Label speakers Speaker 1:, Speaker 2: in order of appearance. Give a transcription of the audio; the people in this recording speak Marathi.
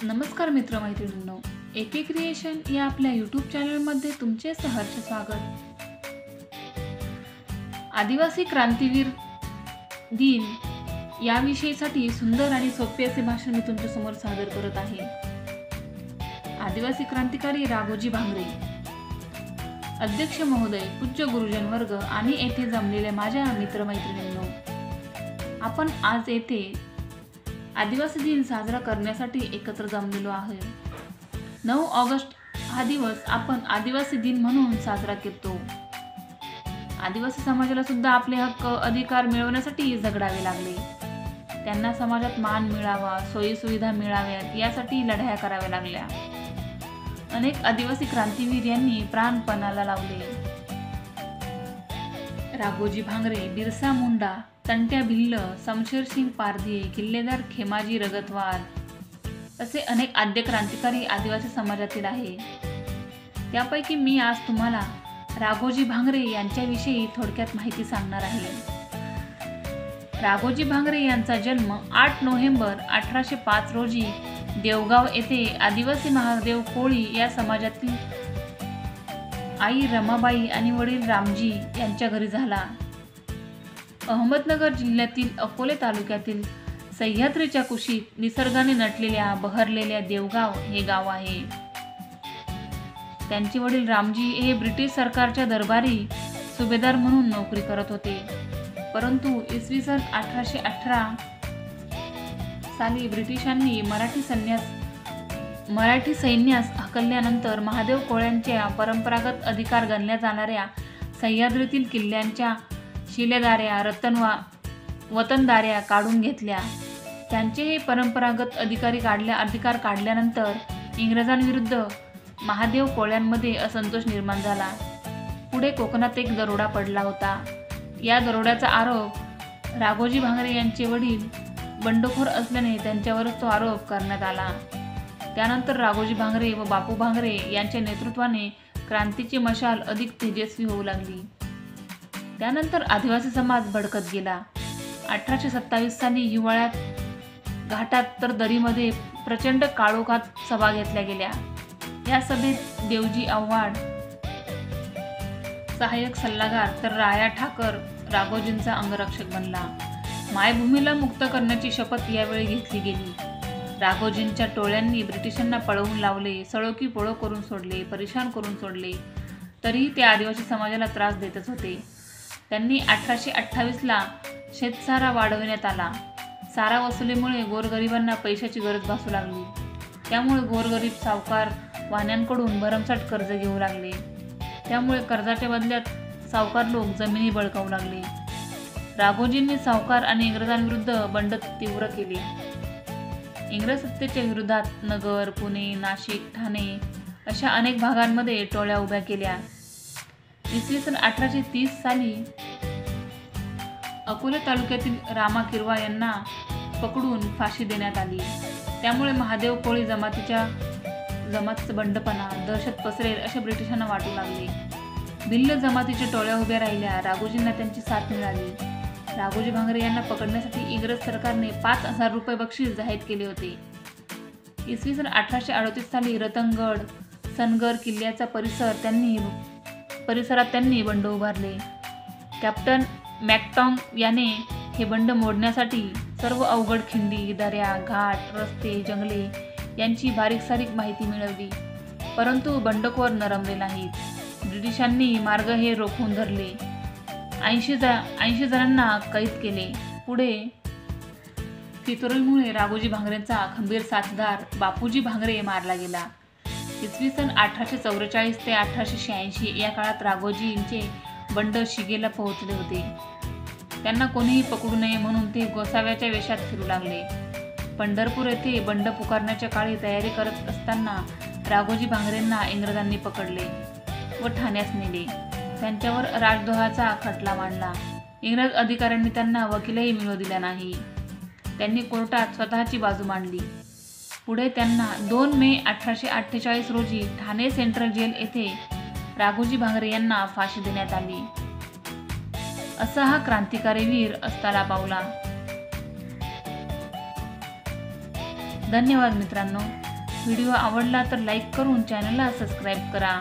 Speaker 1: नमस्कार मित्रमैत्रिणींनो, एके क्रिएशन या आपल्या यूट्यूब चॅनलमध्ये तुमचे सहर्ष स्वागत। आदिवासी क्रांतीवीर दिन याविषयीसाठी सुंदर आणि सोपे असे भाषण मी तुमच्या समोर सादर करत आहे। आदिवासी क्रांतिकारी राघोजी भांगरे, अध्यक्ष महोदय, पूज्य गुरुजन वर्ग आणि येथे जमलेल्या माझ्या मित्रमैत्रिणींनो, आपण आज येथे आदिवासी दिन साजरा करण्यासाठी एकत्र जमलेलो आहे। 9 ऑगस्ट हा दिवस आपण आदिवासी दिन म्हणून साजरा करतो। आदिवासी समाजाला सुद्धा आपले हक्क अधिकार मिळवण्यासाठी झगडावे लागले। त्यांना समाजात मान मिळावा, सोयी सुविधा मिळाव्यात यासाठी लढाया कराव्या लागल्या। अनेक आदिवासी क्रांतीवीर यांनी प्राण पणाला लावले। राघोजी भांगरे, बिरसा मुंडा, तंट्या भिल्ल, शमशेरसिंग पारधी, किल्लेदार खेमाजी रगतवार असे अनेक आद्य क्रांतिकारी आदिवासी समाजातील आहे। त्यापैकी मी आज तुम्हाला राघोजी भांगरे यांच्याविषयी थोडक्यात माहिती सांगणार आहे। राघोजी भांगरे यांचा जन्म 8 नोव्हेंबर 1805 रोजी देवगाव येथे आदिवासी महादेव कोळी या समाजातील आई रमाबाई आणि वडील रामजी यांच्या घरी झाला। अहमदनगर जिल्ह्यातील अकोले तालुक्यातील सह्याद्रीच्या कुशीत निसर्गाने नटलेल्या बहरलेल्या देवगाव हे गाव आहे। त्यांचे वडील रामजी हे ब्रिटिश सरकारच्या दरबारी सुभेदार म्हणून नोकरी करत होते, परंतु इसवी सन 1818 साली ब्रिटिशांनी मराठी सैन्यास हकलल्यानंतर महादेव कोळ्यांच्या परंपरागत अधिकार गणल्या जाणाऱ्या सह्याद्रीतील किल्ल्यांच्या शिलेदाऱ्या वतनदाऱ्या काढून घेतल्या। त्यांचे हे परंपरागत अधिकार काढल्यानंतर इंग्रजांविरुद्ध महादेव कोळ्यांमध्ये असंतोष निर्माण झाला। पुढे कोकणात एक दरोडा पडला होता। या दरोड्याचा आरोप राघोजी भांगरे यांचे वडील बंडखोर असल्याने त्यांच्यावरच तो आरोप करण्यात आला। त्यानंतर राघोजी भांगरे व बापू भांगरे यांच्या नेतृत्वाने क्रांतीची मशाल अधिक तेजस्वी होऊ लागली। त्यानंतर आदिवासी समाज भडकत गेला। 1827 साली हिवाळ्यात घाटात तर दरीमध्ये प्रचंड काळोखात सभा घेतल्या गेल्या। या सभेत देवजी आव्हाड सहाय्यक सल्लागार तर राया ठाकर राघोजींचा अंगरक्षक बनला। मायभूमीला मुक्त करण्याची शपथ यावेळी घेतली गेली। राघोजींच्या टोळ्यांनी ब्रिटिशांना पळवून लावले, सळोकी पोळो करून सोडले, परेशान करून सोडले, तरीही ते आदिवासी समाजाला त्रास देतच होते। त्यांनी 1828ला शेतसारा वाढवण्यात आला। सारा वसुलीमुळे गोरगरिबांना पैशाची गरज भासू लागली। त्यामुळे गोरगरीब सावकार वाण्यांकडून भरमसाठ कर्ज घेऊ लागले। त्यामुळे कर्जाच्या बदल्यात सावकार लोक जमिनी बळकावू लागले। राघोजींनी सावकार आणि इंग्रजांविरुद्ध बंड तीव्र केले। इंग्रज सत्तेच्या विरोधात नगर, पुणे, नाशिक, ठाणे अशा अनेक भागांमध्ये टोळ्या उभ्या केल्या। इसवी सन 1830 साली अकोले तालुक्यातील रामा किरवा यांना पकडून फाशी देण्यात आली। त्यामुळे महादेव कोळी जमातीचा बंडपणा, दहशत पसरेल असे ब्रिटिशांना वाटू लागले। भिल्ल जमातीच्या टोळ्या उभ्या राहिल्या। राघोजींना त्यांची साथ मिळाली। राघोजी भांगरे यांना पकडण्यासाठी इंग्रज सरकारने 5000 रुपये बक्षीस जाहीर केले होते। इसवी सन 1838 साली रतनगड सनगर किल्ल्याचा परिसरात त्यांनी बंड उभारले। कॅप्टन मॅकटॉंग याने हे बंड मोडण्यासाठी सर्व अवघड खिंडी, दऱ्या, घाट, रस्ते, जंगले यांची बारीक-सारीक माहिती मिळवली, परंतु बंडखोर नरमले नाहीत। ब्रिटिशांनी मार्ग हे रोखून धरले। 80 जणांना कैद केले। पुढे फितुरीमुळे राघोजी भांगरेंचा खंबीर साथीदार बापूजी भांगरे मारला गेला। इसवी सन 1844 ते 1886 या काळात राघोजींचे बंड शिगेला पोहोचले होते। त्यांना कोणीही पकडू नये म्हणून ते गोसाव्याच्या वेशात फिरू लागले। पंढरपूर येथे बंड पुकारण्याच्या काळी तयारी करत असताना राघोजी भांगरेंना इंग्रजांनी पकडले व ठाण्यास नेले। त्यांच्यावर राजद्रोहाचा खटला मांडला। इंग्रज अधिकाऱ्यांनी त्यांना वकीलही मिळू दिला नाही। त्यांनी कोर्टात स्वतःची बाजू मांडली। पुढे त्यांना 2 मे 1848 रोजी ठाणे सेंट्रल जेल येथे राघोजी भांगरे यांना फाशी देण्यात आली। असा हा क्रांतिकारी वीर अस्ताला पावला। धन्यवाद मित्रांनो। व्हिडिओ आवडला तर लाईक करून चॅनलला सबस्क्राईब करा.